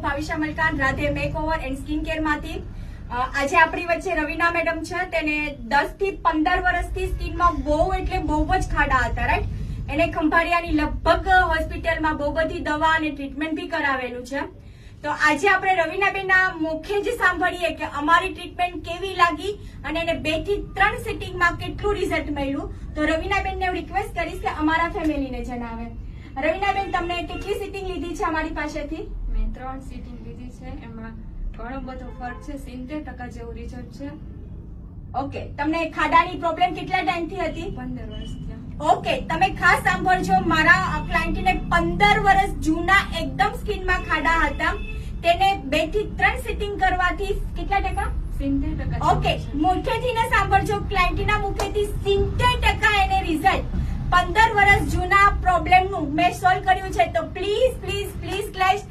Bhavisha Malkan, Radhe makeover and skin care માંથી. આજે આપણી વચ્ચે રવિના મેડમ છે. તેને 10 થી 15 વર્ષથી સ્કિનમાં બહુ એટલે બહુ જ ખાડા હતા, રાઈટ? એને ખંભાળિયાની લગભગ હોસ્પિટલમાં બહુ બધી દવા અને ટ્રીટમેન્ટ બી કરાવેલું છે. તો આજે આપણે રવિનાબેનના મુખે જ સાંભળીએ કે અમારી ટ્રીટમેન્ટ કેવી લાગી અને એને 2 થી 3 સિટિંગમાં કેટલું રિઝલ્ટ મળ્યું. તો રવિનાબેનને હું રિક્વેસ્ટ કરીશ કે અમારા ફેમિલીને જણાવે. રવિનાબેન, તમને કેટલી સિટિંગ લીધી છે અમારી પાસેથી? મેં 3 સિટિંગ લીધી છે. એમાં ઘણો બધો ફરક છે. 70% જેવું રિઝલ્ટ છે. ઓકે, તમને ખાડાની પ્રોબ્લેમ કેટલા ટાઈમથી હતી? 15 વર્ષથી. ઓકે, તમે ખાસ સાંભળજો. મારા ક્લાયન્ટને 15 વર્ષ જૂના એકદમ સ્કિનમાં ખાડા હતા. તેને 2 થી 3 સિટિંગ કરવાથી કેટલા ટકા? 70%. ઓકે, મુખેથી ને સાંભળજો. ક્લાયન્ટના મુખેથી 70% એને રિઝલ્ટ 15 વર્ષ જૂના પ્રોબ્લેમનું મેં સોલ્વ કર્યું છે. તો પ્લીઝ પ્લીઝ પ્લીઝ ગાઈઝ,